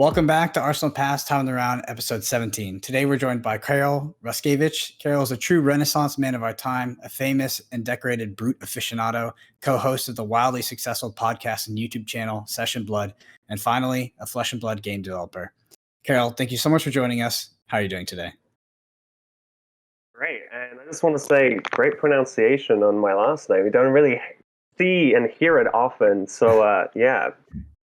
Welcome back to Arsenal Pass, Time on the Round, episode 17. Today we're joined by Karol Ruszkiewicz. Karol is a true Renaissance man of our time, a famous and decorated brute aficionado, co-host of the wildly successful podcast and YouTube channel, Session Blood, and finally, a Flesh and Blood game developer. Karol, thank you so much for joining us. How are you doing today? Great, and I just want to say great pronunciation on my last name. We don't really see and hear it often, so yeah,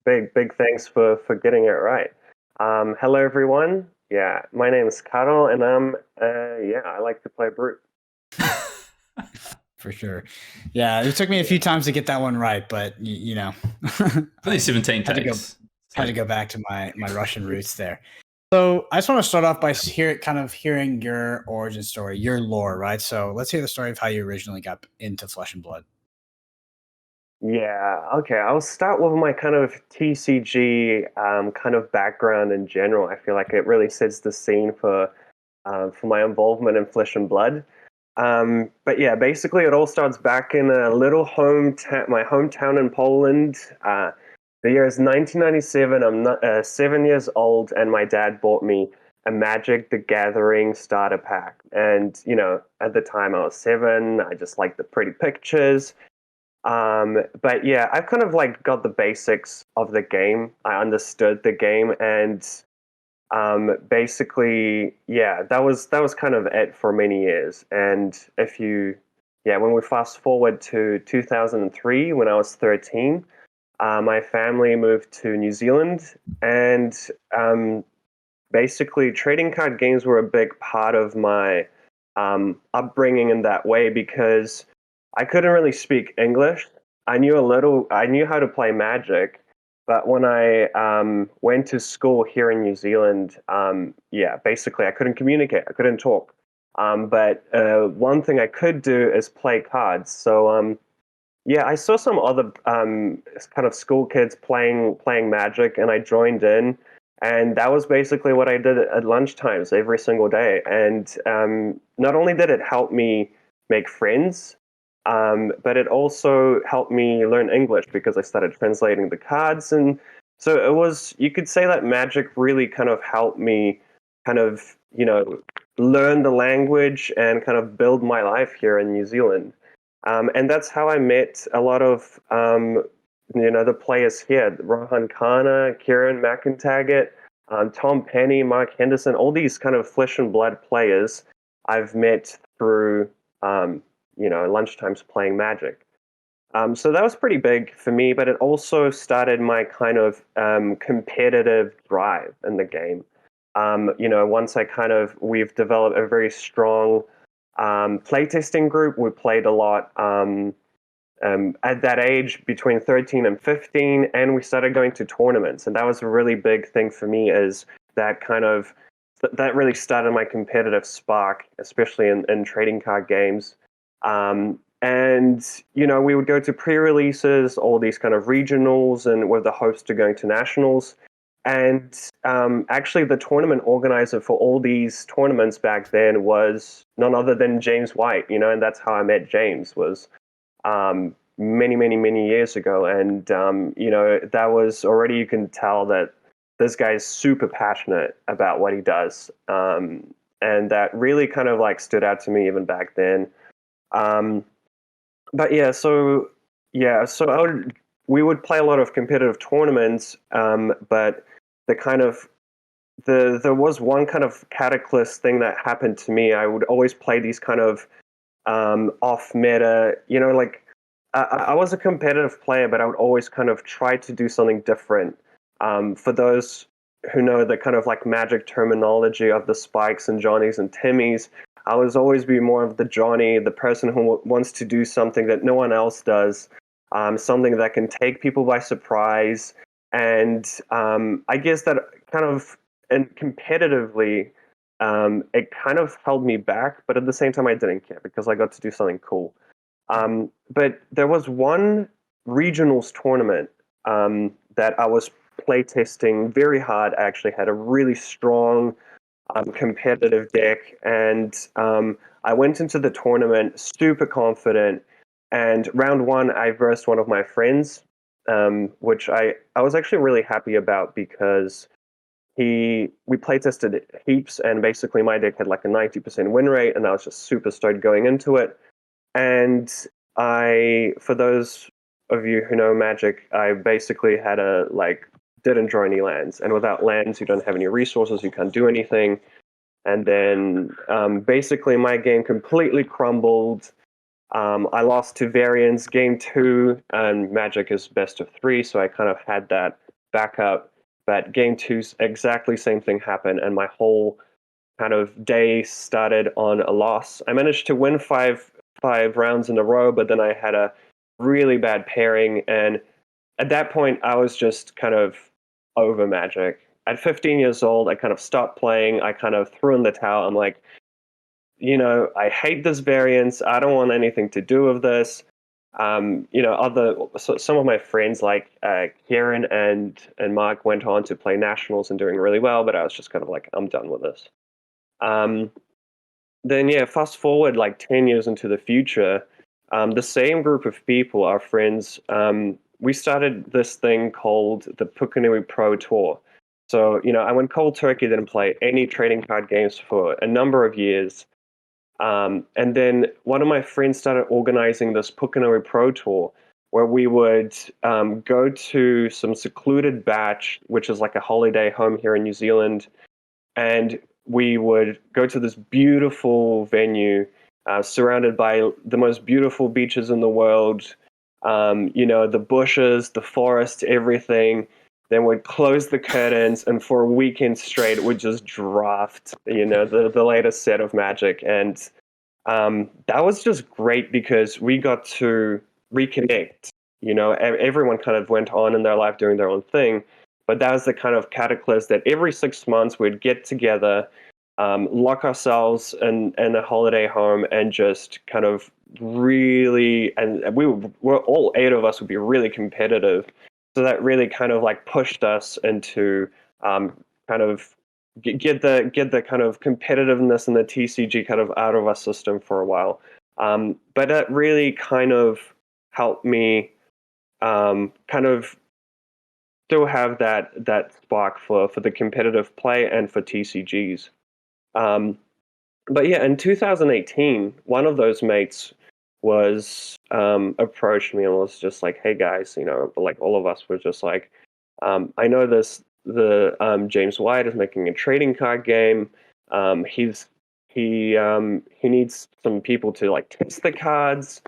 big thanks for getting it right. Hello everyone. Yeah, my name is Karol, and I like to play brute. For sure. Yeah, it took me a few times to get that one right, but you know, only 17 takes. Had to go back to my Russian roots there. So I just want to start off by hearing your origin story, your lore, right? So let's hear the story of how you originally got into Flesh and Blood. Yeah, okay. I'll start with my kind of TCG kind of background in general. I feel like it really sets the scene for my involvement in Flesh and Blood. But yeah, basically it all starts back in a little my hometown in Poland. The year is 1997. I'm 7 years old, and my dad bought me a Magic the Gathering starter pack. And, you know, at the time I was 7, I just liked the pretty pictures. But yeah, I've kind of like got the basics of the game. I understood the game, and basically, yeah, that was kind of it for many years. And when we fast forward to 2003, when I was 13, my family moved to New Zealand, and basically trading card games were a big part of my upbringing in that way, because I couldn't really speak English. I knew how to play Magic, but when I went to school here in New Zealand, basically I couldn't communicate. I couldn't talk. But one thing I could do is play cards. So I saw some other kind of school kids playing Magic, and I joined in. And that was basically what I did at lunchtimes every single day. And not only did it help me make friends, but it also helped me learn English because I started translating the cards. And so you could say that Magic really kind of helped me kind of, learn the language and kind of build my life here in New Zealand. And that's how I met a lot of, the players here, Rohan Khanna, Kieran McIntaggart, Tom Penny, Mark Henderson, all these kind of Flesh and Blood players I've met through, lunchtimes playing Magic. So that was pretty big for me, but it also started my kind of competitive drive in the game. Once we've developed a very strong playtesting group. We played a lot at that age between 13 and 15, and we started going to tournaments. And that was a really big thing for me, is that really started my competitive spark, especially in trading card games. And, we would go to pre-releases, all these kind of regionals, and we're the host to going to nationals. And actually, the tournament organizer for all these tournaments back then was none other than James White, and that's how I met James, was many years ago. And, that was already, you can tell that this guy is super passionate about what he does. And that really kind of like stood out to me even back then. We would play a lot of competitive tournaments, but there was one kind of cataclysm thing that happened to me. I would always play these kind of off meta, I was a competitive player, but I would always kind of try to do something different. For those who know the kind of like Magic terminology of the Spikes and Johnnies and Timmies, I was always be more of the Johnny, the person who wants to do something that no one else does, something that can take people by surprise. And I guess that kind of, and competitively, it kind of held me back, but at the same time I didn't care because I got to do something cool. But there was one regionals tournament that I was playtesting very hard. I actually had a really strong competitive deck, and I went into the tournament super confident, and round one I versed one of my friends, which I was actually really happy about, because we play tested heaps, and basically my deck had like a 90% win rate, and I was just super stoked going into it. And for those of you who know Magic, I basically had didn't draw any lands, and without lands, you don't have any resources, you can't do anything. And then basically my game completely crumbled. I lost to variants game 2, and Magic is best of 3, so I kind of had that backup. But game 2's exactly same thing happened, and my whole kind of day started on a loss. I managed to win five rounds in a row, but then I had a really bad pairing, and at that point I was just kind of over Magic. At 15 years old, I kind of stopped playing. I kind of threw in the towel. I'm like, I hate this variance. I don't want anything to do with this. Some of my friends like Kieran and Mark went on to play nationals and doing really well, but I was just kind of like, I'm done with this. Then fast forward like 10 years into the future, the same group of people, our friends, we started this thing called the Pukunui Pro Tour. So, I went cold turkey, didn't play any trading card games for a number of years. And then one of my friends started organizing this Pukunui Pro Tour, where we would go to some secluded batch, which is like a holiday home here in New Zealand, and we would go to this beautiful venue surrounded by the most beautiful beaches in the world, the bushes, the forest, everything. Then we'd close the curtains, and for a weekend straight, we'd just draft, the latest set of Magic. And that was just great because we got to reconnect. Everyone kind of went on in their life doing their own thing. But that was the kind of cataclysm that every 6 months we'd get together, lock ourselves in a holiday home, and just kind of really, and we're all 8 of us would be really competitive. So that really kind of like pushed us into kind of get the kind of competitiveness and the TCG kind of out of our system for a while. But that really kind of helped me kind of still have that spark for the competitive play and for TCGs. But yeah, in 2018, one of those mates was approached me and was just like, "Hey guys, like all of us were just like, I know the James White is making a trading card game. He needs some people to like test the cards.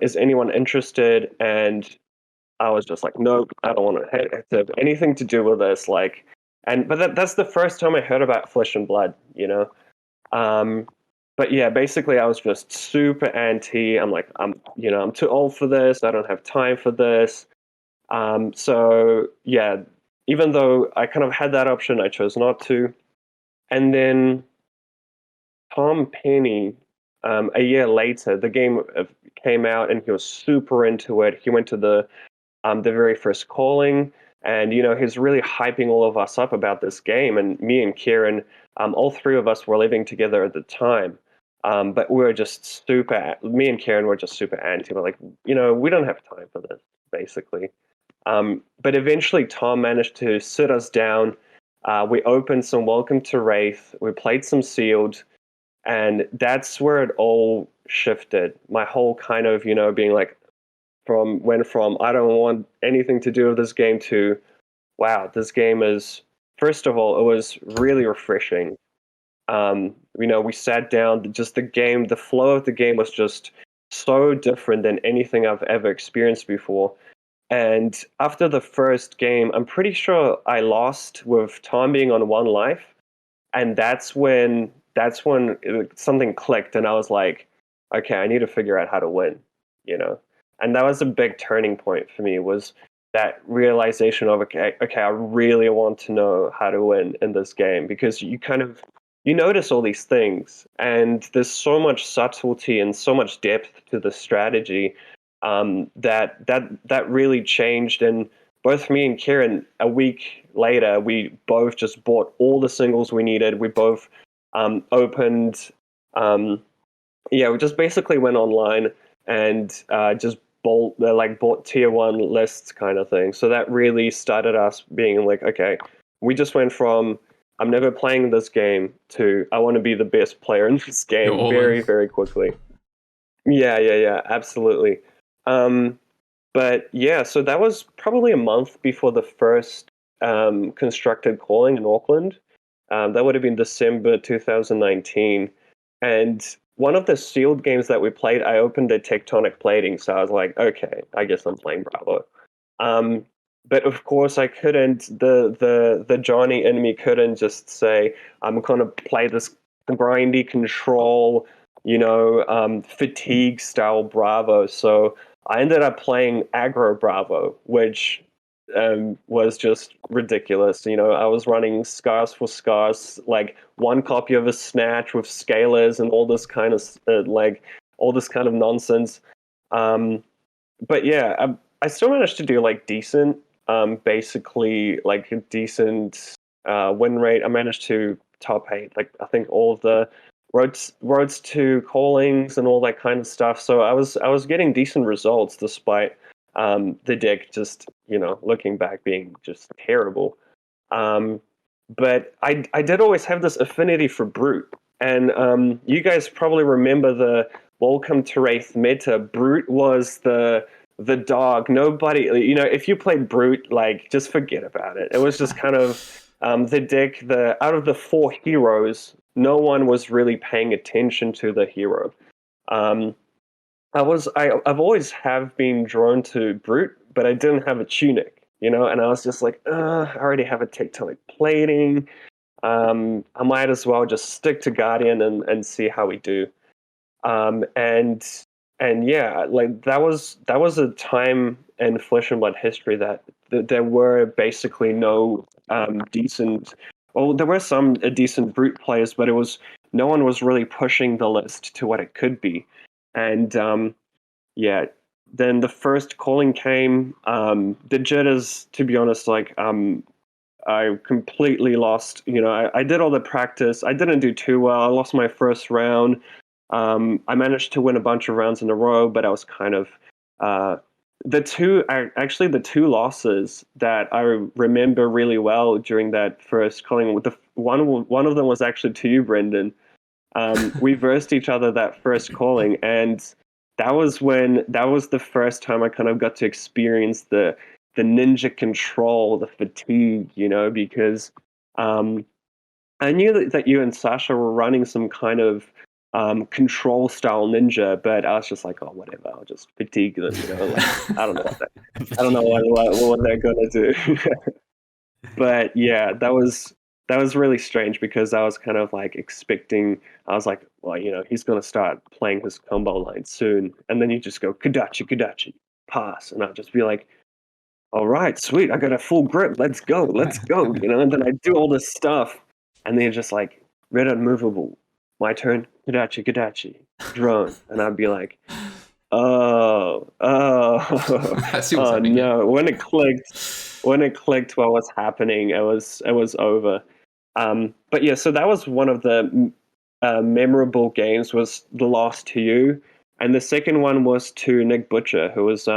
Is anyone interested?" And I was just like, "Nope, I don't want to have anything to do with this." But that's the first time I heard about Flesh and Blood, But yeah, basically I was just super anti. I'm like, I'm too old for this. I don't have time for this. So yeah, even though I kind of had that option, I chose not to. And then Tom Penny, a year later, the game came out, and he was super into it. He went to the very first calling, and he's really hyping all of us up about this game. And me and Kieran, all 3 of us were living together at the time. But we were just me and Kieran were just super anti. We're like, we don't have time for this, basically. But eventually Tom managed to sit us down. We opened some Welcome to Wraith. We played some Sealed. And that's where it all shifted. My whole kind of, being like, went from I don't want anything to do with this game to, wow, this game is, first of all, it was really refreshing. We sat down, just the flow of the game was just so different than anything I've ever experienced before. And after the first game, I'm pretty sure I lost with Tom being on 1 life. And that's when something clicked, and I was like, okay, I need to figure out how to win, And that was a big turning point for me, was that realization of, okay, I really want to know how to win in this game, because you notice all these things, and there's so much subtlety and so much depth to the strategy that really changed. And both me and Kieran, a week later, we both just bought all the singles we needed. We both opened, we just basically went online and just bought tier 1 lists kind of thing. So that really started us being like, okay, we just went from I'm never playing this game to I want to be the best player in this game very, very quickly. Yeah, absolutely. But yeah, so that was probably a month before the first constructed calling in Auckland. That would have been December 2019. And one of the sealed games that we played, I opened a tectonic plating. So I was like, okay, I guess I'm playing Bravo. But of course, I couldn't, the Johnny in me couldn't just say, I'm going to play this grindy control, fatigue style Bravo. So I ended up playing aggro Bravo, which was just ridiculous. I was running scars for scars, like one copy of a snatch with scalers and all this kind of all this kind of nonsense. But yeah, I still managed to do like decent, basically like a decent win rate. I managed to top 8, like I think all of the roads to callings and all that kind of stuff. So I was getting decent results despite the deck just looking back being just terrible. But I did always have this affinity for Brute, and you guys probably remember the Welcome to Wraith meta. Brute was the dog. Nobody, if you played Brute, like just forget about it. It was just kind of the deck. Out of the 4 heroes, no one was really paying attention to the hero. I've always have been drawn to Brute, but I didn't have a tunic, and I was just like, I already have a tectonic plating. I might as well just stick to Guardian and see how we do. And yeah, like that was a time in Flesh and Blood history that there were basically no decent. Well, there were some decent Brute players, but no one was really pushing the list to what it could be. And yeah, then the first calling came. The jitters, to be honest, like I completely lost. I did all the practice. I didn't do too well. I lost my first round. I managed to win a bunch of rounds in a row, but I was kind of the two losses that I remember really well during that first calling. One of them was actually to you, Brendan. We versed each other that first calling, and that was the first time I kind of got to experience the ninja control, the fatigue, because I knew that you and Sasha were running some kind of control style ninja, but I was just like, oh, whatever, I'll just fatigue them, like, I don't know what they're gonna do. But yeah, that was really strange because I was kind of like expecting. I was like, well, he's gonna start playing his combo line soon, and then you just go Kadachi, pass, and I'd just be like, all right, sweet, I got a full grip, let's go, and then I do all this stuff, and then you're just like, red unmovable, my turn, Kadachi, drone, and I'd be like, oh, I see what's happening no, here. when it clicked what was happening, it was over. But yeah, so that was one of the memorable games, was the loss to you, and the second one was to Nick Butcher, who was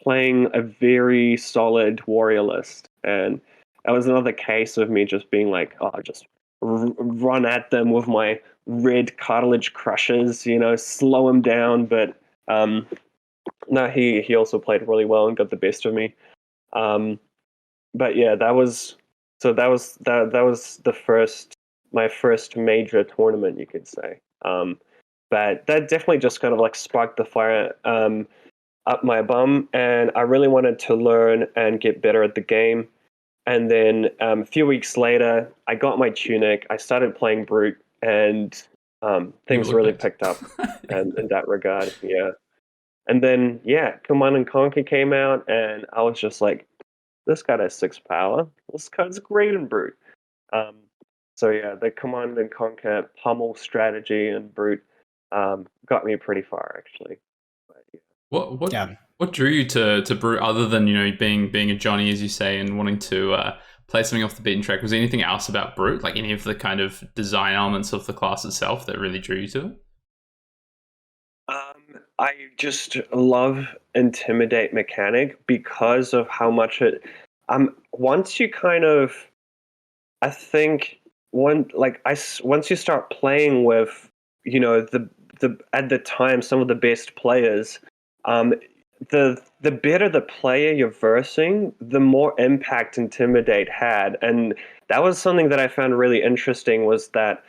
playing a very solid warrior list, and that was another case of me just being like, oh, just run at them with my red cartilage crushers, slow him down. But no, he also played really well and got the best of me. But yeah, that was my first major tournament, you could say. But that definitely just kind of like sparked the fire up my bum, and I really wanted to learn and get better at the game. And then a few weeks later, I got my tunic. I started playing Brute, and things really picked up in that regard. Yeah. And then, yeah, Command and Conquer came out, and I was just like, this guy has 6 power. This guy's great in Brute. So yeah, the Command and Conquer pummel strategy and Brute got me pretty far, actually. But, yeah. What drew you to Brute, other than being a Johnny, as you say, and wanting to play something off the beaten track? Was there anything else about Brute, like any of the kind of design elements of the class itself, that really drew you to it? I just love Intimidate mechanic because of how much it. Once you kind of I think once you start playing with, the at the time some of the best players, um, the better the player you're versing, the more impact Intimidate had, and that was something that I found really interesting. Was that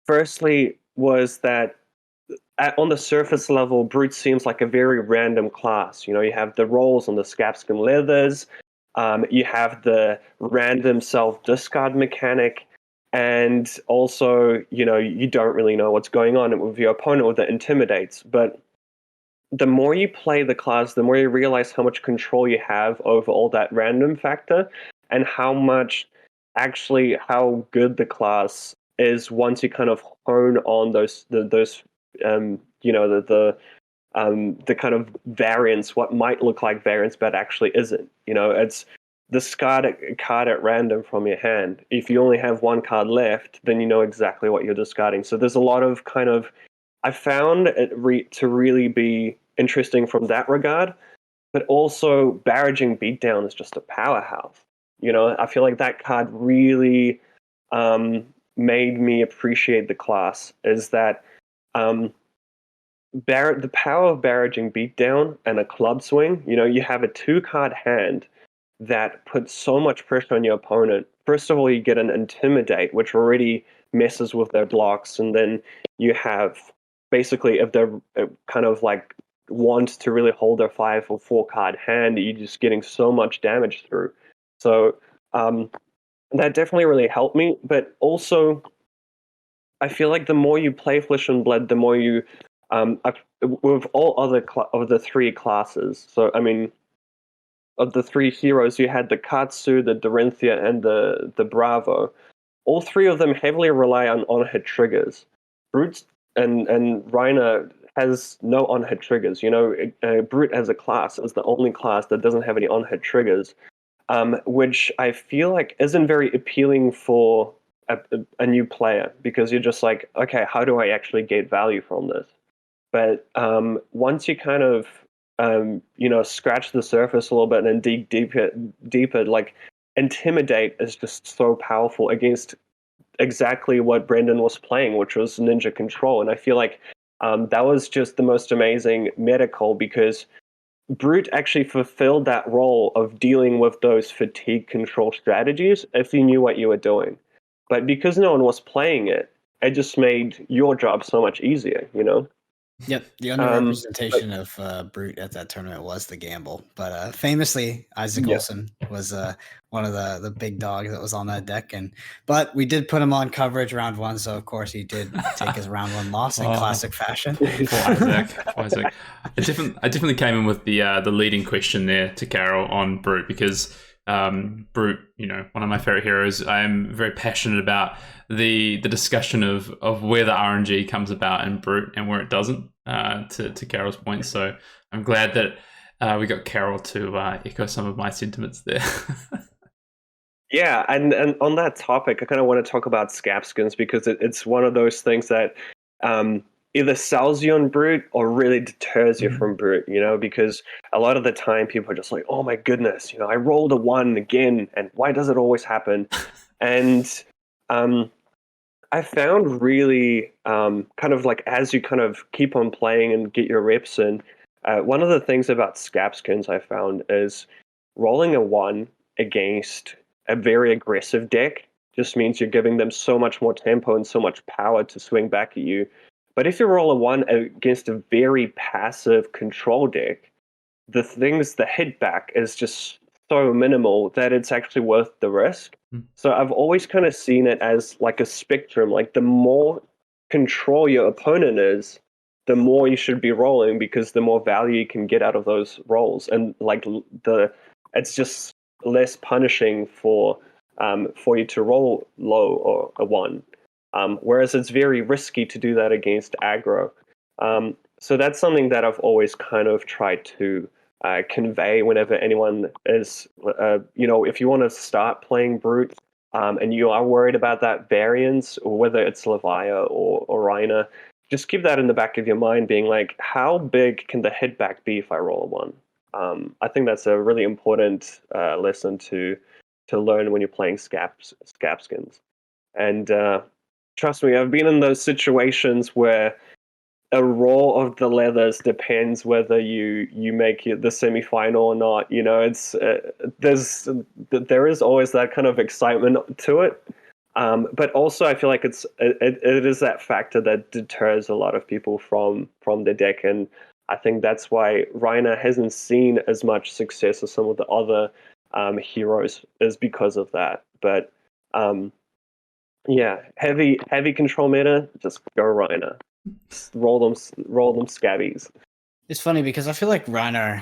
firstly was that on the surface level, Brute seems like a very random class. You have the rolls on the Scapskin Leathers, you have the random self-discard mechanic, and also, you don't really know what's going on with your opponent with the Intimidates. But the more you play the class, the more you realize how much control you have over all that random factor, and how good the class is once you kind of hone on those the kind of variance, what might look like variance but actually isn't. It's discard a card at random from your hand. If you only have one card left, then you know exactly what you're discarding. So there's a lot of I found it to really be interesting from that regard, but also Barraging Beatdown is just a powerhouse. I feel like that card really made me appreciate the class. Is that the power of Barraging Beatdown and a Club Swing? You have a 2-card hand that puts so much pressure on your opponent. First of all, you get an Intimidate, which already messes with their blocks, and then you have basically, if they're kind of like want to really hold their 5 or 4-card hand, you're just getting so much damage through. So that definitely really helped me. But also, I feel like the more you play Flesh and Blood, the more you with all other of the 3 classes. So I mean, of the 3 heroes, you had the Katsu, the Dorinthia, and the Bravo. All 3 of them heavily rely on-hit triggers. Brute and Reiner has no on-hit triggers. Brute as a class is the only class that doesn't have any on-hit triggers, which I feel like isn't very appealing for a new player, because you're just like, okay, how do I actually get value from this? But once you kind of scratch the surface a little bit and dig deeper, like Intimidate is just so powerful against exactly what Brendan was playing, which was Ninja Control. And I feel like that was just the most amazing meta call, because Brute actually fulfilled that role of dealing with those fatigue control strategies if you knew what you were doing. But because no one was playing it, it just made your job so much easier, Yep, the underrepresentation of Brute at that tournament was the gamble. But famously, Isaac Yeah. Olsen was one of the big dogs that was on that deck. But we did put him on coverage round 1, so of course he did take his round 1 loss in classic fashion. Poor Isaac. I definitely came in with the leading question there to Karol on Brute, because Brute, one of my favorite heroes. I am very passionate about the discussion of where the RNG comes about in Brute and where it doesn't, to Karol's point. So I'm glad that we got Karol to echo some of my sentiments there. Yeah, and on that topic, I kind of want to talk about Scapskins, because it's one of those things that either sells you on Brute or really deters you from Brute, because a lot of the time people are just like, oh my goodness, I rolled a 1 again, and why does it always happen? And I found really kind of like, as you kind of keep on playing and get your reps in, one of the things about Scapskins I found is rolling a 1 against a very aggressive deck just means you're giving them so much more tempo and so much power to swing back at you. But if you roll a 1 against a very passive control deck, the hit back is just so minimal that it's actually worth the risk. So I've always kind of seen it as like a spectrum. Like, the more control your opponent is, the more you should be rolling, because the more value you can get out of those rolls. And like it's just less punishing for you to roll low or a 1. Whereas it's very risky to do that against aggro. So that's something that I've always kind of tried to convey whenever anyone is, if you want to start playing Brute and you are worried about that variance, or whether it's Levia or Reiner, just keep that in the back of your mind, being like, how big can the hit back be if I roll a 1? I think that's a really important lesson to to learn when you're playing scab skins. And trust me, I've been in those situations where a roll of the leathers depends whether you make it the semi-final or not. You know, it's there is always that kind of excitement to it, but also I feel like it is that factor that deters a lot of people from the deck, and I think that's why Reiner hasn't seen as much success as some of the other heroes, is because of that. But yeah, heavy control meta, just go Reiner. Roll them scabbies. It's funny because I feel like Reiner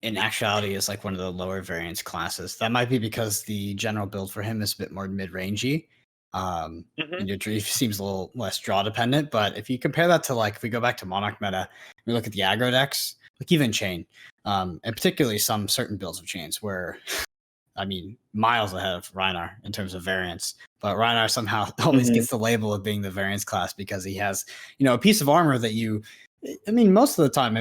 in actuality is like one of the lower variance classes. That might be because the general build for him is a bit more mid-rangey. And your seems a little less draw dependent. But if you compare that to, like, if we go back to Monarch meta, we look at the aggro decks, like even Chain, and particularly some certain builds of Chains where, I mean, miles ahead of Reiner in terms of variance. But Reiner somehow always gets the label of being the variance class because he has, a piece of armor that most of the time,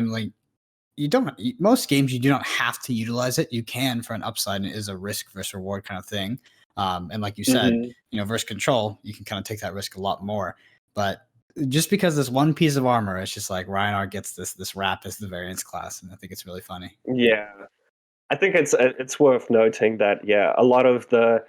most games you do not have to utilize it. You can for an upside, and it is a risk versus reward kind of thing. And like you said, versus control, you can kind of take that risk a lot more. But just because this one piece of armor, it's just like Reiner gets this rap as the variance class, and I think it's really funny. Yeah. I think it's worth noting that, a lot of the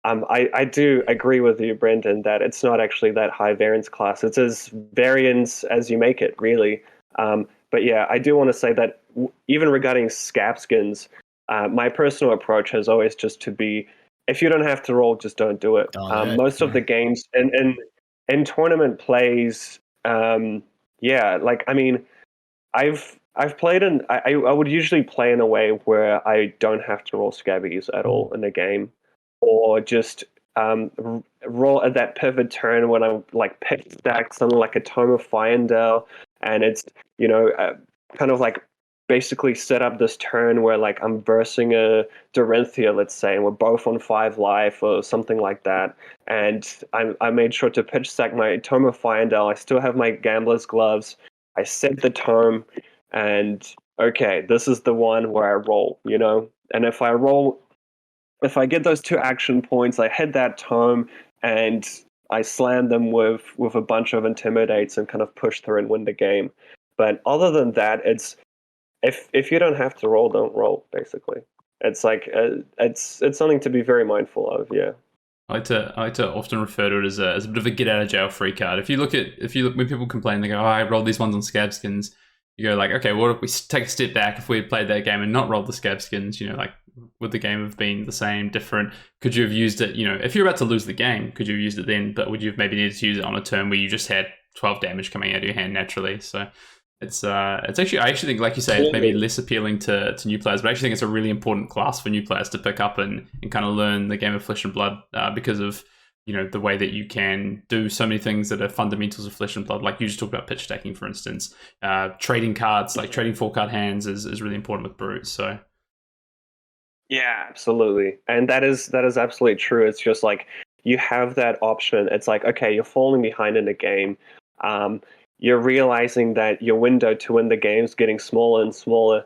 I do agree with you, Brendan, that it's not actually that high variance class. It's as variance as you make it, really. But yeah, I do want to say that even regarding scab skins, my personal approach has always just to be, if you don't have to roll, just don't do it. Most of the games in tournament plays, I've played I would usually play in a way where I don't have to roll scabbies at all in the game, or just roll at that pivot turn when I'm like pitch stack something like a Tome of Fyrendale, and it's kind of like basically set up this turn where like I'm versing a Dorinthia, let's say, and we're both on 5 life or something like that, and I made sure to pitch stack my Tome of Fyrendale. I still have my Gambler's Gloves. I set the tome. And okay, this is the one where I roll, and if I get those 2 action points, I hit that tome and I slam them with a bunch of intimidates and kind of push through and win the game. But other than that, it's if you don't have to roll, don't roll. Basically, it's like it's something to be very mindful of. Yeah. I like to often refer to it as a bit of a get out of jail free card. If you look when people complain, they go, "Oh, I rolled these ones on scab skins." You go like, okay, what if we take a step back? If we had played that game and not rolled the scab skins, like, would the game have been the same, different? Could you have used it, if you're about to lose the game, could you have used it then? But would you have maybe needed to use it on a turn where you just had 12 damage coming out of your hand naturally? So it's actually, I actually think, like you say, it's maybe less appealing to new players, but I actually think it's a really important class for new players to pick up and kind of learn the game of Flesh and Blood because of the way that you can do so many things that are fundamentals of Flesh and Blood. Like you just talked about pitch stacking, for instance. Trading cards, like trading 4-card hands is really important with Brute. So yeah, absolutely. And that is absolutely true. It's just like you have that option. It's like, okay, you're falling behind in the game. You're realizing that your window to win the game is getting smaller and smaller.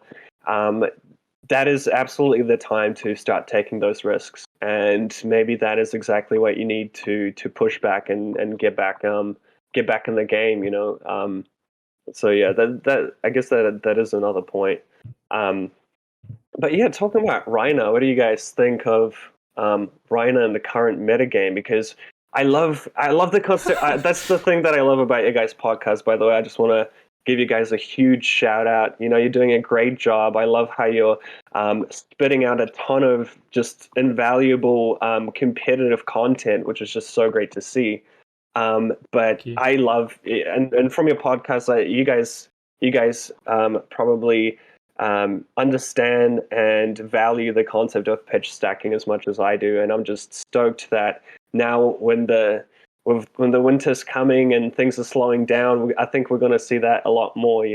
That is absolutely the time to start taking those risks, and maybe that is exactly what you need to push back and get back in the game. So yeah, that I guess that is another point. But yeah, talking about Reiner, what do you guys think of Reiner in the current metagame? Because I love the concept. That's the thing that I love about your guys' podcast. By the way, I just want to give you guys a huge shout out. You're doing a great job. I love how you're spitting out a ton of just invaluable competitive content, which is just so great to see. But I love it. And from your podcast, you guys probably understand and value the concept of pitch stacking as much as I do, and I'm just stoked that now when the winter's coming and things are slowing down, I think we're going to see that a lot more,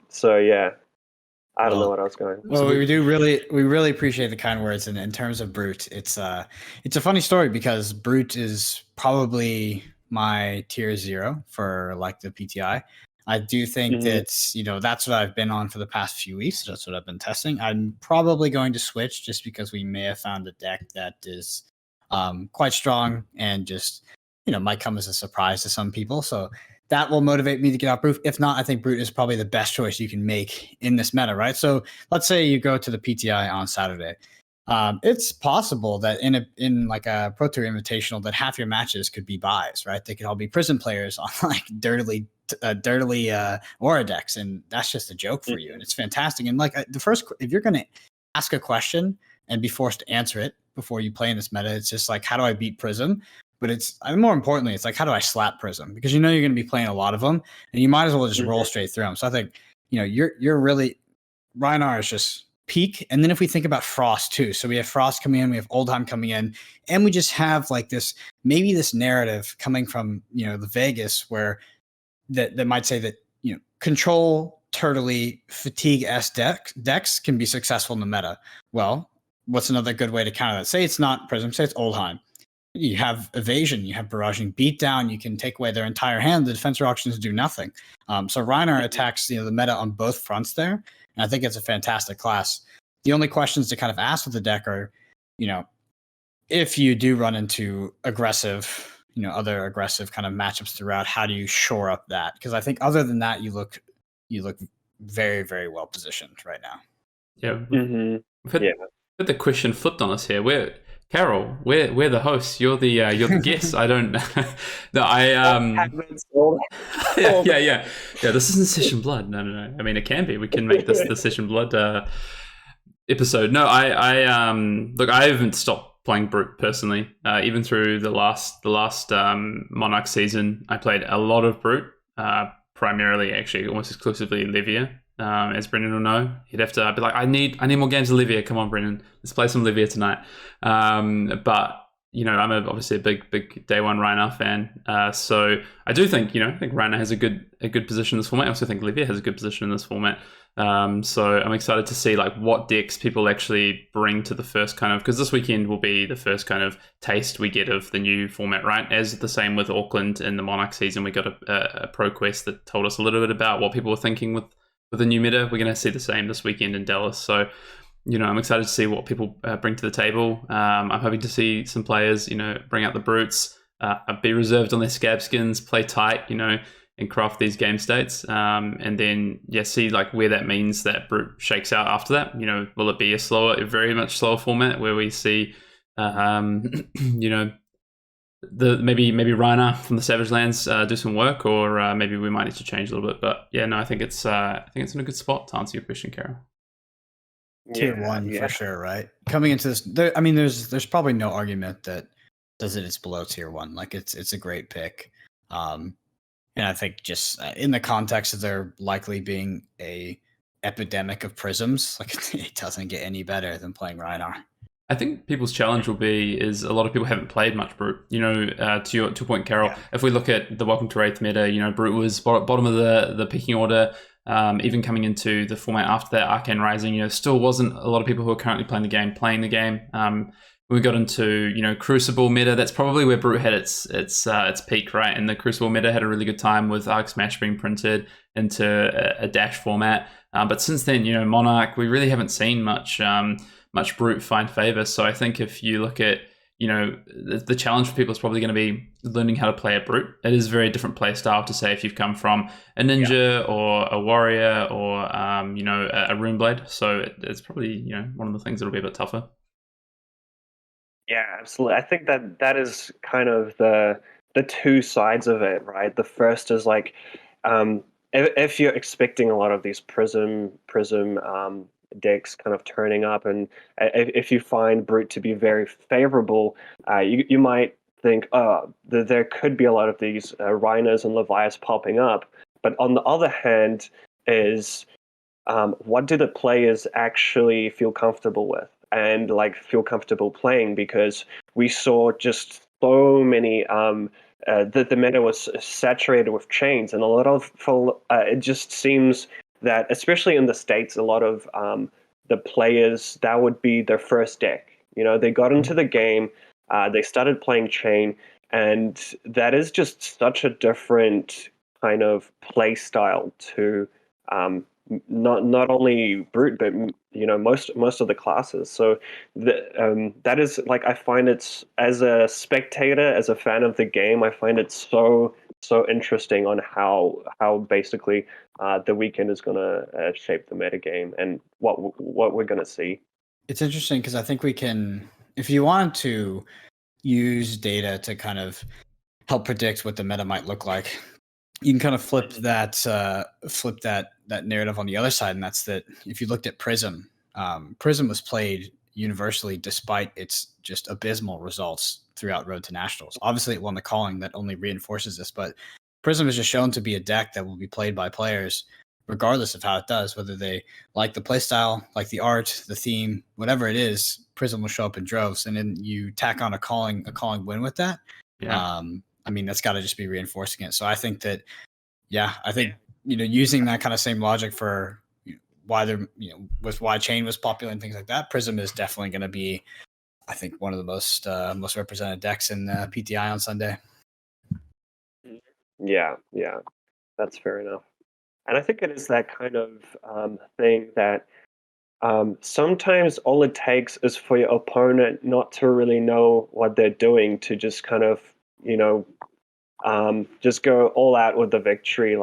So yeah, I don't know what I was going. Well, we really appreciate the kind words. And in terms of Brute, it's a funny story because Brute is probably my tier 0 for like the PTI. I do think that's that's what I've been on for the past few weeks. That's what I've been testing. I'm probably going to switch just because we may have found a deck that is quite strong and just might come as a surprise to some people. So that will motivate me to get out Brute. If not, I think Brute is probably the best choice you can make in this meta, right? So let's say you go to the PTI on Saturday. It's possible that in like a Pro Tour Invitational that half your matches could be buys, right? They could all be prison players on like dirtily aura decks, and that's just a joke for you, and it's fantastic. And like if you're going to ask a question and be forced to answer it before you play in this meta, it's just like, how do I beat Prism? But more importantly, it's like, how do I slap Prism? Because you're going to be playing a lot of them, and you might as well just roll straight through them. So I think you're really Rhinar is just peak. And then if we think about Frost too, so we have Frost coming in, we have Oldheim coming in, and we just have like this narrative coming from the Vegas where that might say that control turtley fatigue s decks can be successful in the meta. Well, what's another good way to counter that? Say it's not Prism, say it's Oldheim. You have evasion, you have barraging beatdown, you can take away their entire hand. The defense auctions do nothing. So Rhinar attacks the meta on both fronts there, and I think it's a fantastic class. The only questions to kind of ask with the deck are, if you do run into aggressive, other aggressive kind of matchups throughout, how do you shore up that? Because I think other than that, you look very, very well positioned right now. Yeah, we've had the question flipped on us here. Karol, we're the hosts. You're the guest. I don't. No, yeah. This isn't Session Blood. No. I mean, it can be. We can make this the Session Blood episode. No, I look. I haven't stopped playing Brute personally. Even through the last Monarch season, I played a lot of Brute. Primarily, actually, almost exclusively Livia. As Brendan will know, I'd be like, I need more games of Livia. Come on, Brendan, let's play some Livia tonight. But I'm obviously a big day one Rhinar fan. So I do think I think Rhinar has a good position in this format. I also think Livia has a good position in this format. So I'm excited to see like what decks people actually bring to the first kind of, because this weekend will be the first kind of taste we get of the new format, right? As the same with Auckland in the Monarch season, we got a pro quest that told us a little bit about what people were thinking with the new meta. We're going to see the same this weekend in Dallas. So, I'm excited to see what people bring to the table. I'm hoping to see some players, bring out the Brutes, be reserved on their scab skins, play tight, and craft these game states. And then, see like where that means that Brute shakes out after that. Will it be a very much slower format where we see, maybe Rhinar from the Savage Lands do some work, or maybe we might need to change a little bit. But I think it's in a good spot to answer your question, Karol. Tier 1 for sure, right? Coming into this, there's probably no argument that it's below tier 1. Like it's a great pick, and I think just in the context of there likely being a epidemic of prisms, like it doesn't get any better than playing Rhinar. I think people's challenge will be is a lot of people haven't played much Brute. To your point, Karol, if we look at the Welcome to Wraith meta, Brute was bottom of the picking order. Even coming into the format after that, Arcane Rising, still wasn't a lot of people who are currently playing the game. When we got into Crucible meta, that's probably where Brute had its peak, right? And the Crucible meta had a really good time with Arc Smash being printed into a dash format. But since then, Monarch, we really haven't seen much Brute find favor. So I think if you look at the challenge for people is probably going to be learning how to play a Brute. It is a very different play style to say if you've come from a ninja or a warrior or a rune blade. So it's probably one of the things that'll be a bit tougher. Yeah, absolutely. I think that is kind of the two sides of it, right? The first is like if you're expecting a lot of these prism decks kind of turning up, and if you find Brute to be very favorable, you might think, there could be a lot of these Rhinars and Levias popping up. But on the other hand is what do the players actually feel comfortable with and like feel comfortable playing? Because we saw just so many the meta was saturated with chains, and a lot of it just seems that, especially in the States, a lot of the players, that would be their first deck. They got into the game, they started playing chain, and that is just such a different kind of play style to not only Brute, but most of the classes. So that is like, I find it's, as a spectator, as a fan of the game, I find it so interesting on how basically the weekend is going to shape the metagame and what we're going to see. It's interesting because I think we can, if you want to use data to kind of help predict what the meta might look like, you can kind of flip that narrative on the other side, and that's that if you looked at Prism, Prism was played universally despite its just abysmal results throughout Road to Nationals. Obviously, it won the calling, that only reinforces this, but Prism is just shown to be a deck that will be played by players regardless of how it does, whether they like the playstyle, like the art, the theme, whatever it is. Prism will show up in droves, and then you tack on a calling win with that. Yeah. I mean, that's got to just be reinforcing it. So I think that, using that kind of same logic for why they're, with why Chain was popular and things like that, Prism is definitely going to be, I think, one of the most represented decks in PTI on Sunday. Yeah, that's fair enough. And I think it is that kind of thing that sometimes all it takes is for your opponent not to really know what they're doing to just kind of, just go all out with the victory.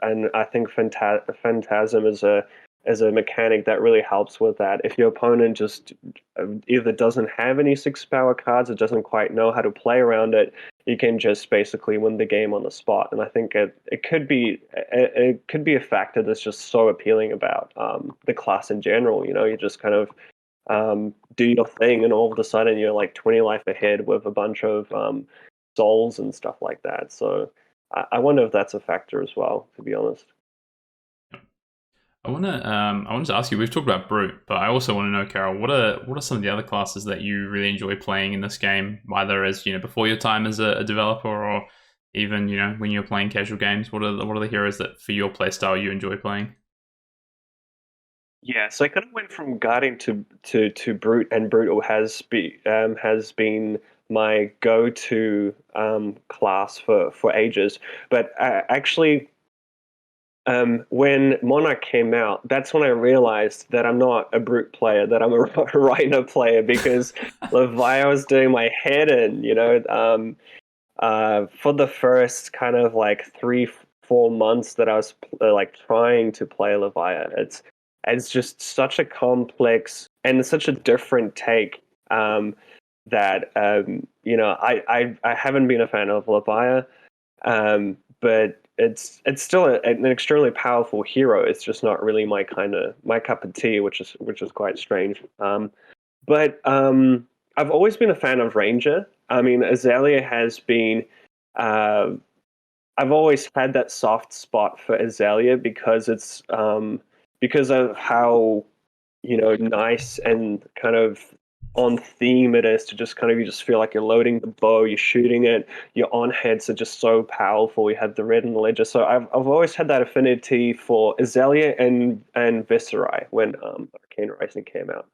And I think Phantasm is a mechanic that really helps with that. If your opponent just either doesn't have any 6-power cards or doesn't quite know how to play around it, you can just basically win the game on the spot. And I think it could be a factor that's just so appealing about the class in general. You just kind of do your thing, and all of a sudden you're like 20 life ahead with a bunch of souls and stuff like that. So I wonder if that's a factor as well, to be honest. I wanted to ask you. We've talked about Brute, but I also want to know, Karol, what are some of the other classes that you really enjoy playing in this game, either as before your time as a developer, or even when you're playing casual games? What are the heroes that for your playstyle you enjoy playing? Yeah, so I kind of went from Guardian to Brute, and Brute has been my go-to class for ages. But actually, when Monarch came out, that's when I realized that I'm not a Brute player, that I'm a Rhino player, because Leviah was doing my head in, for the first kind of like 3-4 months that I was trying to play Leviah. It's just such a complex and such a different take that I haven't been a fan of Leviah, but it's still an extremely powerful hero. It's just not really my cup of tea, which is quite strange. But I've always been a fan of Ranger. I mean, Azalea has been. I've always had that soft spot for Azalea because it's because of how nice and kind of on theme it is to just kind of, you just feel like you're loading the bow, you're shooting it, your on heads are just so powerful. You have the red and the ledger. So I've always had that affinity for Azalea and Viscerai when Arcane Rising came out.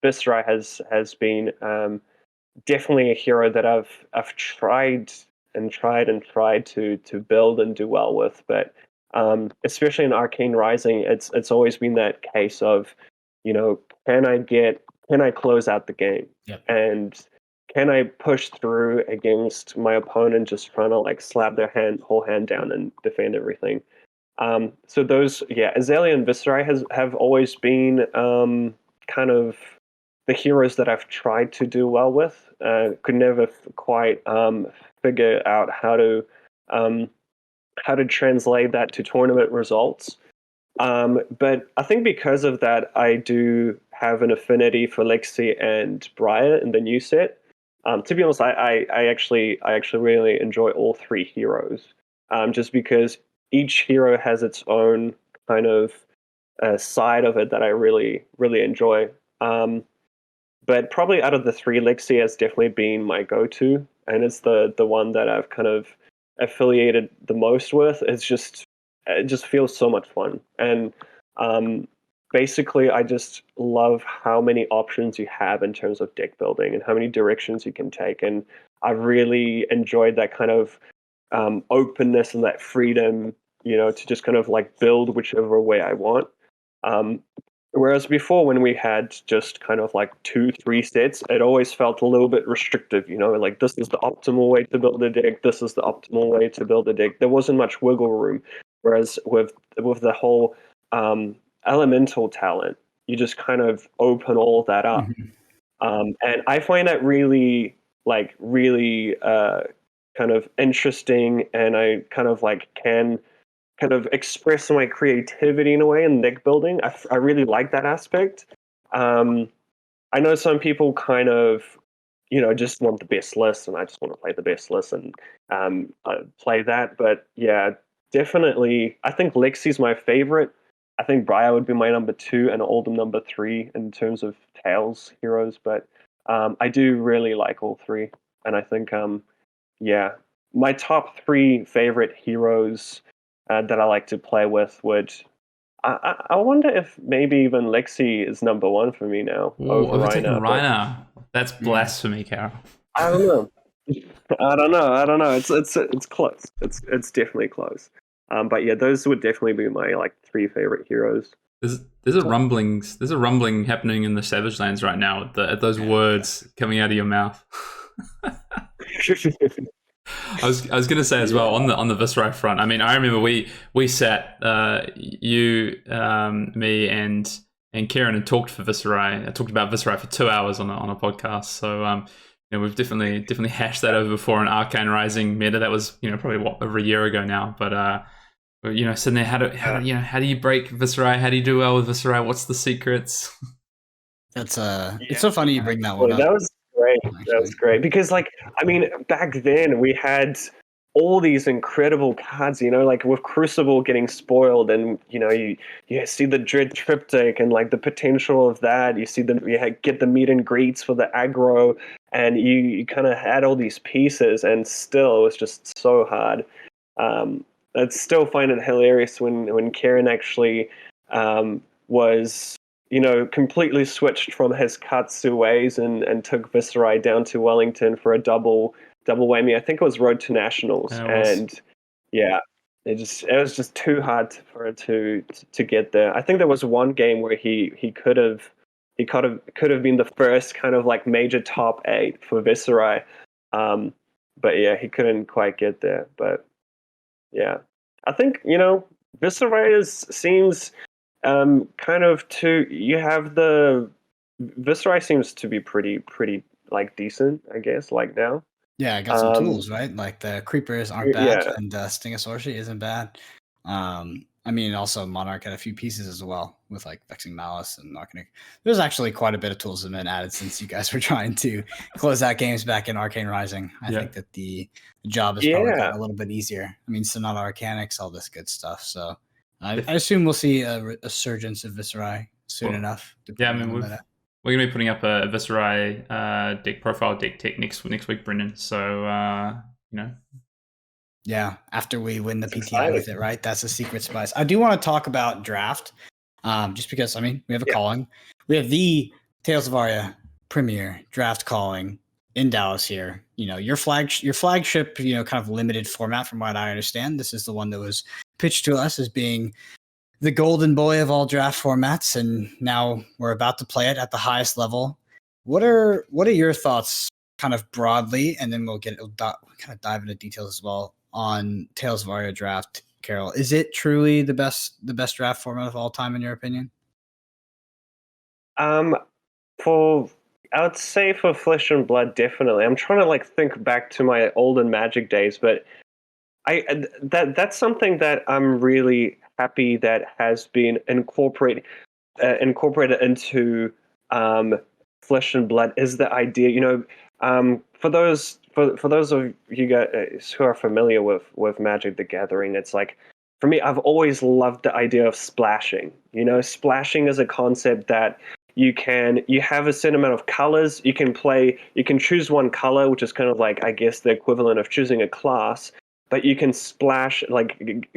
Viscerai has been definitely a hero that I've tried to build and do well with, but especially in Arcane Rising, it's always been that case of, can I close out the game? Yep. And can I push through against my opponent just trying to slap their whole hand down and defend everything? So those, Azalea and Viscerai have always been kind of the heroes that I've tried to do well with. Could never quite figure out how to translate that to tournament results. But I think because of that, I do have an affinity for Lexi and Briar in the new set. To be honest, I actually really enjoy all three heroes, just because each hero has its own kind of side of it that I really, really enjoy. But probably out of the three, Lexi has definitely been my go-to, and it's the one that I've kind of affiliated the most with. It just feels so much fun, and basically I just love how many options you have in terms of deck building and how many directions you can take, and I really enjoyed that kind of openness and that freedom, to just kind of like build whichever way I want. Whereas before, when we had just kind of like 2-3 sets, it always felt a little bit restrictive, like this is the optimal way to build a deck, this is the optimal way to build a deck. There wasn't much wiggle room. Whereas with the whole elemental talent, you just kind of open all that up. And I find that really kind of interesting, and I kind of like can kind of express my creativity in a way in deck building. I really like that aspect. I know some people kind of, just want the best list, and I just want to play the best list and play that. But yeah, definitely, I think Lexi's my favorite. I think Briar would be my number 2 and Oldham number 3 in terms of Tales heroes. But I do really like all 3. And I think, my top 3 favorite heroes that I like to play with would... I wonder if maybe even Lexi is number 1 for me now. Ooh, overtaking Reiner. That's blasphemy, Karol. I don't know. It's close. It's definitely close. But yeah, those would definitely be my like 3 favorite heroes. There's a rumbling happening in the Savage Lands right now at those words coming out of your mouth. I was going to say as well on the Viserai front. I mean, I remember we sat you, me, and Kieran and talked for Viserai. I talked about Viserai for 2 hours on a podcast. So we've definitely hashed that over before in Arcane Rising meta. That was probably over a year ago now. But sitting there, how do you break Viserai? How do you do well with Viserai? What's the secrets? That's it's so funny you bring that one up. That was great. That was great because, back then we had all these incredible cards. Like with Crucible getting spoiled, and you see the Dread Triptych and like the potential of that. You see get the meet and greets for the aggro, and you kind of had all these pieces, and still it was just so hard. I still find it hilarious when Kieran actually was completely switched from his Katsu ways and took Viserai down to Wellington for a double whammy. I think it was Road to Nationals, and yeah, it was just too hard for it to get there. I think there was one game where he could have been the first kind of like major top 8 for Viserai, but yeah, he couldn't quite get there. But yeah, I think Viserai seems kind of Viserai seems to be pretty like decent, I guess, like now. Yeah, I got some tools, right? Like the creepers aren't bad, and Stingosaurus isn't bad. I mean, also Monarch had a few pieces as well with like Vexing Malice and Arcanic. There's actually quite a bit of tools that have been added since you guys were trying to close out games back in Arcane Rising. I think that the job has probably gotten a little bit easier. I mean, Sonata Arcanics, all this good stuff. So I assume we'll see a resurgence of Viserai soon enough. Yeah, I mean, we're going to be putting up a Viserai deck profile deck tech next week, Brendan. So, Yeah, after we win the PTI with it, right? That's a secret spice. I do want to talk about draft, just because, I mean, we have a calling. We have the Tales of Aria premier draft calling in Dallas here. Your flagship, kind of limited format from what I understand. This is the one that was pitched to us as being the golden boy of all draft formats, and now we're about to play it at the highest level. What are your thoughts kind of broadly, and then we'll kind of dive into details as well on Tales of Aria draft, Karol? Is it truly the best draft format of all time in your opinion? I would say for Flesh and Blood, definitely. I'm trying to think back to my olden Magic days, but that's something that I'm really happy that has been incorporated into Flesh and Blood is the idea. For those of you guys who are familiar with Magic the Gathering, it's like, for me, I've always loved the idea of splashing. Splashing is a concept that you have a certain amount of colors. You can choose one color, which is kind of like, I guess, the equivalent of choosing a class, but you can splash,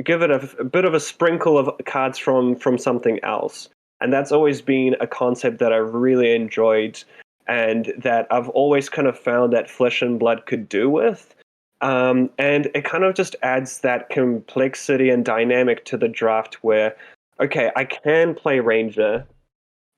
give it a bit of a sprinkle of cards from something else. And that's always been a concept that I really enjoyed, and that I've always kind of found that Flesh and Blood could do with. And it kind of just adds that complexity and dynamic to the draft where, okay, I can play Ranger,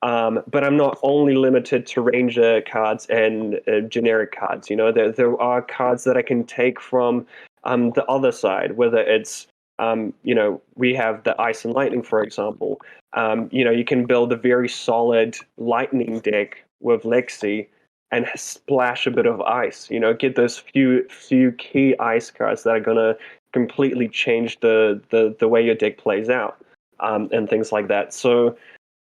but I'm not only limited to Ranger cards and generic cards. You know, there are cards that I can take from the other side, whether it's, you know, we have the Ice and Lightning, for example. You know, you can build a very solid Lightning deck with Lexi and splash a bit of ice, you know, get those few key ice cards that are going to completely change the way your deck plays out, and things like that. So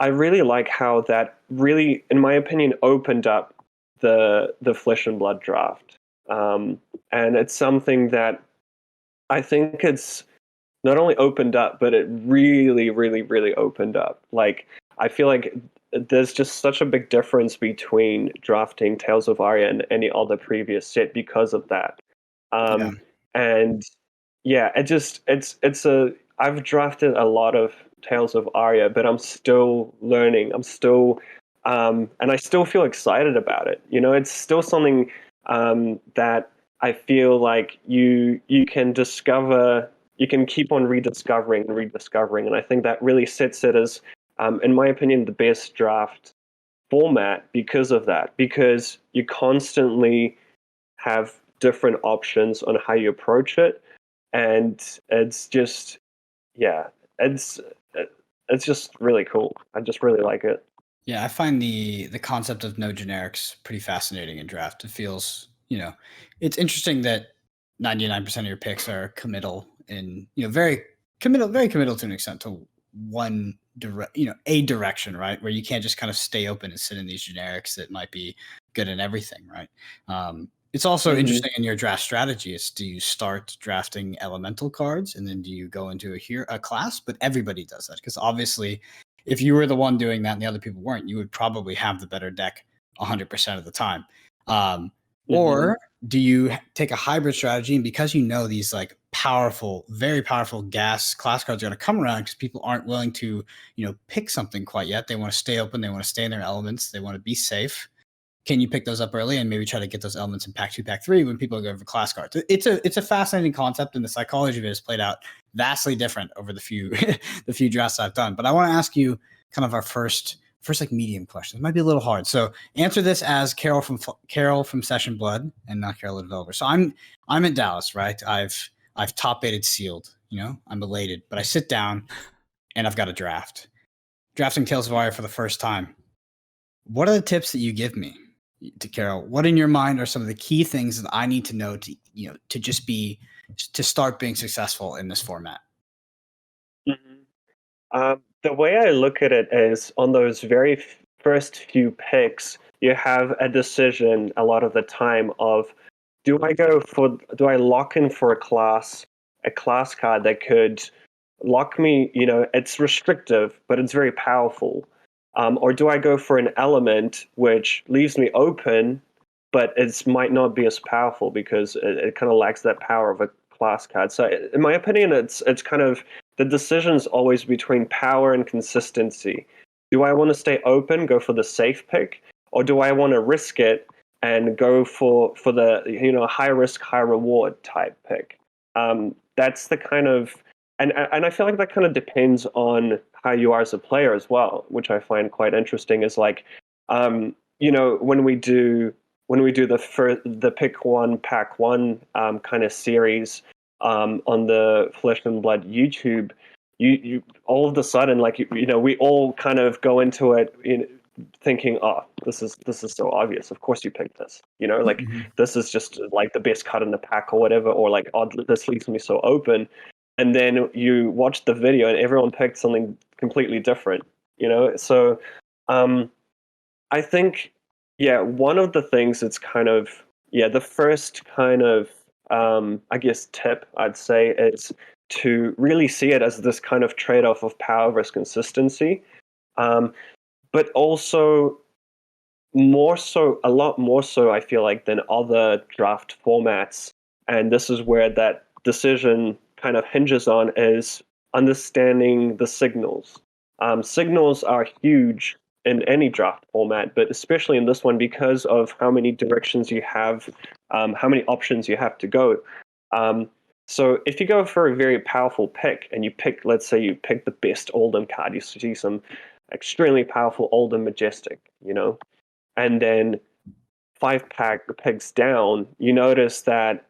I really like how that really, in my opinion, opened up the Flesh and Blood draft. And it's something that I think it's not only opened up, but it really, really, really opened up. Like, I feel like there's just such a big difference between drafting Tales of Aria and any other previous set because of that. Yeah. And yeah, I've drafted a lot of Tales of Aria, but I'm still learning. I'm still, and I still feel excited about it. You know, it's still something that I feel like you can discover. You can keep on rediscovering and rediscovering, and I think that really sets it as, in my opinion, the best draft format because of that. Because you constantly have different options on how you approach it, and it's just, yeah, it's just really cool. I just really like it. Yeah, I find the concept of no generics pretty fascinating in draft. It feels, you know, it's interesting that 99% of your picks are committal and, you know, very committal to an extent to a direction, right? Where you can't just kind of stay open and sit in these generics that might be good in everything, right? It's also interesting in your draft strategy is, do you start drafting elemental cards and then do you go into a class? But everybody does that because obviously if you were the one doing that and the other people weren't, you would probably have the better deck 100% of the time. Or do you take a hybrid strategy, and because you know these like powerful, very powerful gas class cards are going to come around because people aren't willing to, you know, pick something quite yet. They want to stay open. They want to stay in their elements. They want to be safe. Can you pick those up early and maybe try to get those elements in pack 2, pack 3 when people are going for class cards? It's a fascinating concept, and the psychology of it has played out vastly different over the few the few drafts I've done. But I want to ask you kind of our first like medium question. It might be a little hard. So answer this as Karol from Session Blood and not Karol the developer. So I'm in Dallas, right? I've top baited sealed, you know, I'm elated, but I sit down and I've got a drafting Tales of Aria for the first time. What are the tips that you give me to Karol? What in your mind are some of the key things that I need to know to, you know, to start being successful in this format? The way I look at it is on those very first few picks, you have a decision a lot of the time of, do I lock in for a class card that could lock me, you know, it's restrictive, but it's very powerful. Or do I go for an element which leaves me open, but it might not be as powerful because it kind of lacks that power of a class card. So in my opinion, it's kind of, the decision is always between power and consistency. Do I want to stay open, go for the safe pick, or do I want to risk it and go for the, you know, high risk, high reward type pick? That's the kind of, and I feel like that kind of depends on how you are as a player as well, which I find quite interesting. Is like, you know, when we do the pick one, pack one kind of series on the Flesh and Blood YouTube, you all of a sudden, like, you know, we all kind of go into it thinking, oh, this is so obvious. Of course you picked this. You know, like this is just like the best card in the pack or whatever, or like, oh, this leaves me so open. And then you watch the video and everyone picked something completely different. You know, so I think, yeah, one of the things that's kind of, the first kind of, I guess, tip I'd say is to really see it as this kind of trade-off of power versus consistency. But also a lot more so, I feel like, than other draft formats. And this is where that decision kind of hinges on, is understanding the signals. Signals are huge in any draft format, but especially in this one because of how many directions you have, how many options you have to go. So if you go for a very powerful pick and you pick, let's say you pick the best Oldham card, you see some extremely powerful Oldham Majestic, and then 5 picks down, you notice that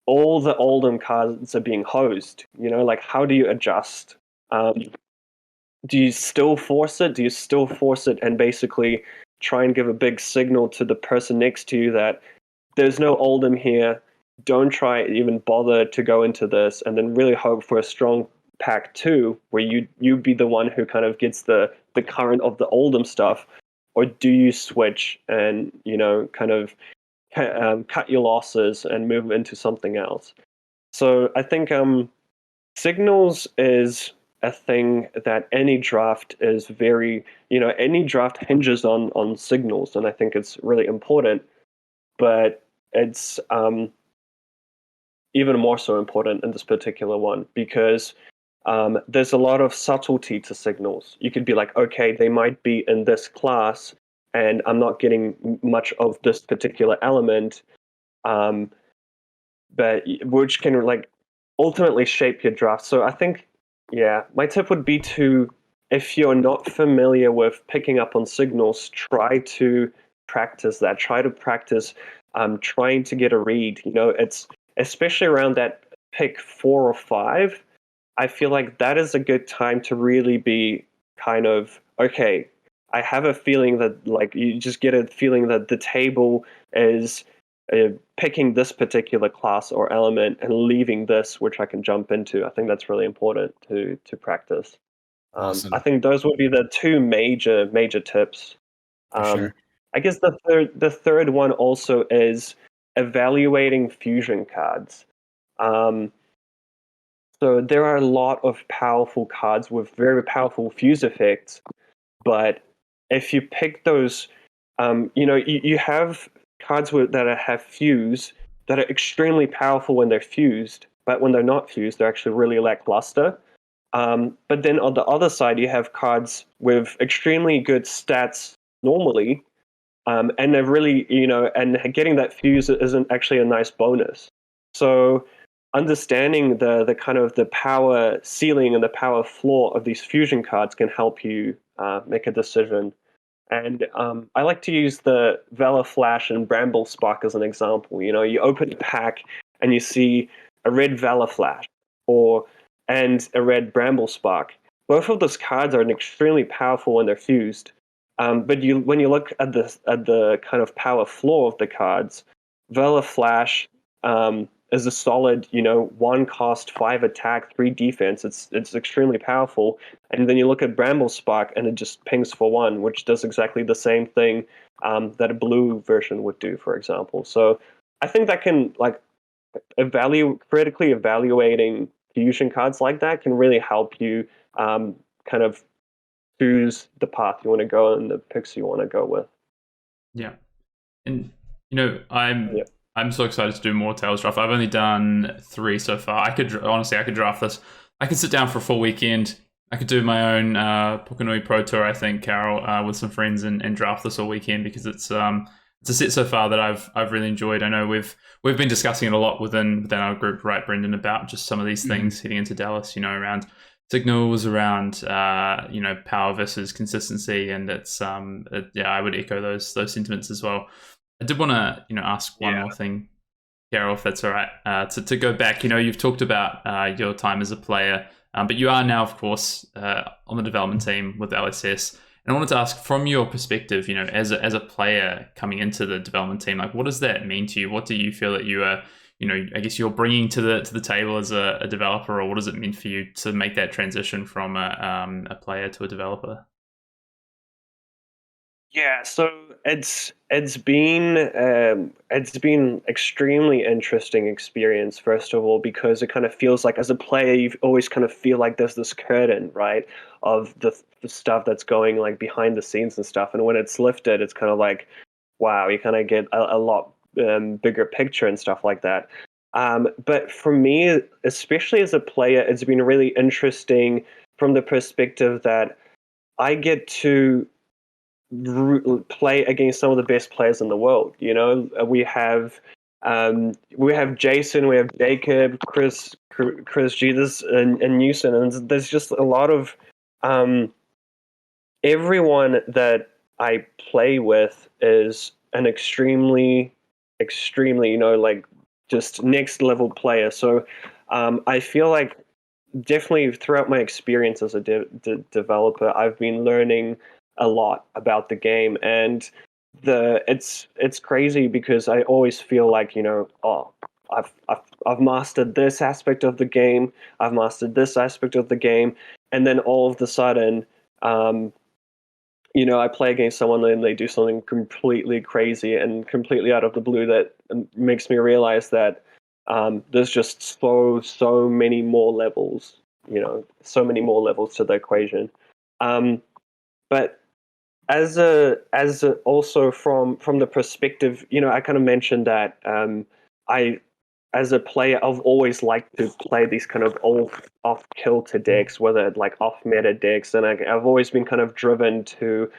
all the Oldham cards are being hosed. Like, how do you adjust? Do you still force it? Do you still force it and basically try and give a big signal to the person next to you that there's no Oldham here? Don't try even bother to go into this, and then really hope for a strong pack 2 where you be the one who kind of gets the current of the Oldham stuff, or do you switch and kind of cut your losses and move into something else? So I think signals is a thing that any draft is very, any draft hinges on signals, and I think it's really important, but it's even more so important in this particular one because there's a lot of subtlety to signals. You could be like, okay, they might be in this class and I'm not getting much of this particular element, but which can ultimately shape your draft. So I think, my tip would be to, if you're not familiar with picking up on signals, try to practice that. Try to practice trying to get a read. It's especially around that pick 4 or 5. I feel like that is a good time to really be kind of, okay, I have a feeling that, you just get a feeling that the table is picking this particular class or element and leaving this, which I can jump into. I think that's really important to practice. Awesome. I think those would be the 2 major tips. For sure. I guess the third one also is evaluating fusion cards. So there are a lot of powerful cards with very powerful fuse effects, but if you pick those, you have cards that have fuse that are extremely powerful when they're fused, but when they're not fused, they're actually really lackluster. But then on the other side, you have cards with extremely good stats normally, and they're really, and getting that fuse isn't actually a nice bonus. So understanding the kind of the power ceiling and the power floor of these fusion cards can help you make a decision. And I like to use the Vela Flash and Bramble Spark as an example. You open a pack and you see a red Vela Flash and a red Bramble Spark. Both of those cards are extremely powerful when they're fused. But when you look at the kind of power floor of the cards, Vela Flash is a solid, 1 cost, 5 attack, 3 defense. It's extremely powerful. And then you look at Bramble Spark, and it just pings for 1, which does exactly the same thing that a blue version would do, for example. So I think that can critically evaluating fusion cards like that can really help you kind of choose the path you want to go and the picks you want to go with. Yeah, and I'm so excited to do more Tales draft. I've only done 3 so far. I could draft this. I could sit down for a full weekend. I could do my own Pokanui Pro Tour, I think, Karol, with some friends and draft this all weekend because it's a set so far that I've really enjoyed. I know we've been discussing it a lot within our group, right, Brendan, about just some of these things heading into Dallas, around signals, around power versus consistency, and it's I would echo those sentiments as well. I did want to ask one more thing, Karol, if that's all right. To go back, you've talked about your time as a player, but you are now, of course, on the development team with LSS. And I wanted to ask, from your perspective, as a player coming into the development team, what does that mean to you? What do you feel that you are, I guess you're bringing to the table as a developer, or what does it mean for you to make that transition from a player to a developer? Yeah, so it's been extremely interesting experience, first of all, because it kind of feels like as a player you always kind of feel like there's this curtain, right, of the stuff that's going behind the scenes and stuff, and when it's lifted, it's kind of like, wow, you kind of get a lot bigger picture and stuff like that. But for me, especially as a player, it's been really interesting from the perspective that I get to play against some of the best players in the world. We have We have Jason, we have Jacob, Chris Jesus, and Newson, and there's just a lot of everyone that I play with is an extremely, like just next level player. So I feel like definitely throughout my experience as a developer, I've been learning a lot about the game, and it's crazy because I always feel like, I've mastered this aspect of the game, I've mastered this aspect of the game, and then all of a sudden, I play against someone and they do something completely crazy and completely out of the blue that makes me realize that there's just so many more levels, so many more levels to the equation. But as also from the perspective, I kind of mentioned that I, as a player, I've always liked to play these kind of off kilter decks, whether like off meta decks, and I've always been kind of driven to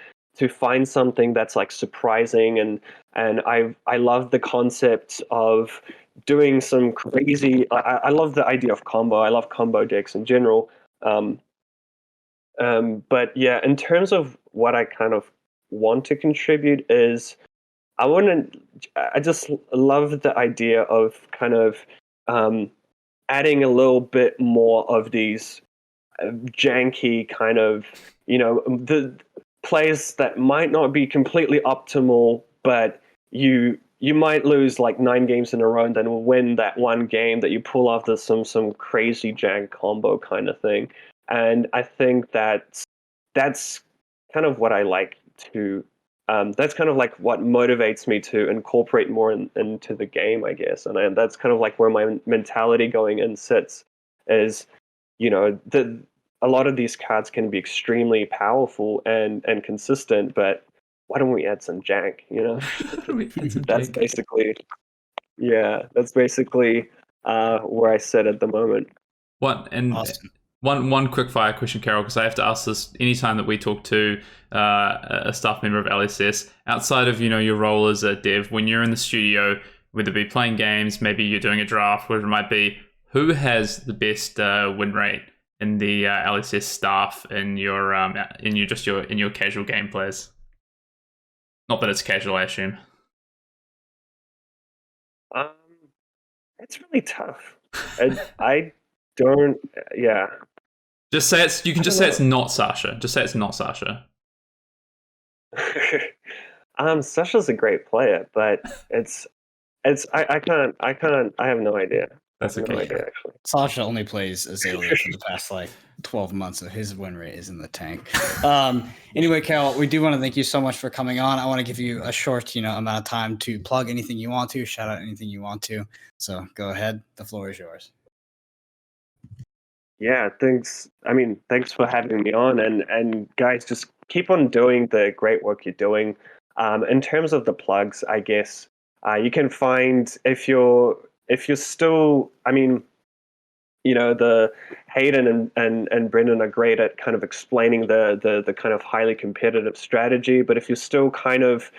find something that's like surprising, and I love the concept of doing some crazy. I love the idea of combo. I love combo decks in general. But yeah, in terms of what I kind of want to contribute is I just love the idea of kind of adding a little bit more of these janky kind of, the plays that might not be completely optimal, but you might lose like 9 games in a row and then win that one game that you pull off some crazy jank combo kind of thing. And I think that's kind of what I like to. That's kind of like what motivates me to incorporate more into the game, I guess. And that's kind of like where my mentality going in sits. Is, a lot of these cards can be extremely powerful and consistent, but why don't we add some jank? That's basically, that's basically where I sit at the moment. What and Awesome. One quick fire question, Karol, because I have to ask this anytime that we talk to a staff member of LSS, outside of your role as a dev, when you're in the studio, whether it be playing games, maybe you're doing a draft, whatever it might be, who has the best win rate in the LSS staff in your casual game plays? Not that it's casual, I assume. It's really tough. I don't. Yeah. Just say it's. You can just say it's not Sasha. Just say it's not Sasha. Sasha's a great player, but it's. I can't. I have no idea. That's okay. No idea, actually. Sasha only plays Azalea for the past 12 months, so his win rate is in the tank. Anyway, Karol, we do want to thank you so much for coming on. I want to give you a short, amount of time to plug anything you want to, shout out anything you want to. So go ahead. The floor is yours. Yeah, thanks. Thanks for having me on, and guys, just keep on doing the great work you're doing. In terms of the plugs, I guess you can find if you're still, the Hayden and Brendan are great at kind of explaining the kind of highly competitive strategy. But if you're still kind of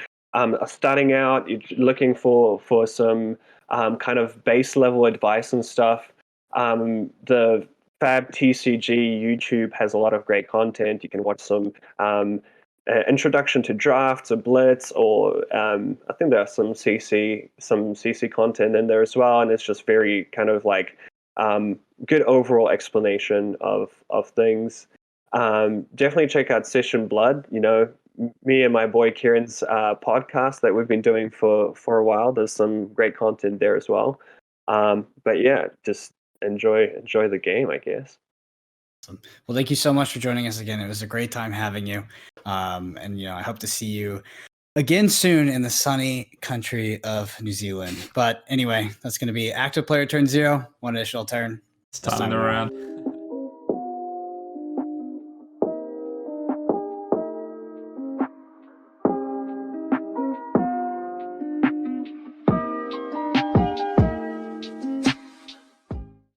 starting out, you're looking for some kind of base level advice and stuff, the Fab TCG YouTube has a lot of great content. You can watch some introduction to drafts, or blitz, or I think there are some CC content in there as well, and it's just very kind of like good overall explanation of things. Definitely check out Session Blood. Me and my boy Kieran's podcast that we've been doing for a while. There's some great content there as well. But yeah, just enjoy the game, I guess. Awesome. Well, thank you so much for joining us again. It was a great time having you. And I hope to see you again soon in the sunny country of New Zealand. But anyway, that's going to be active player turn 0, one additional turn. It's time around.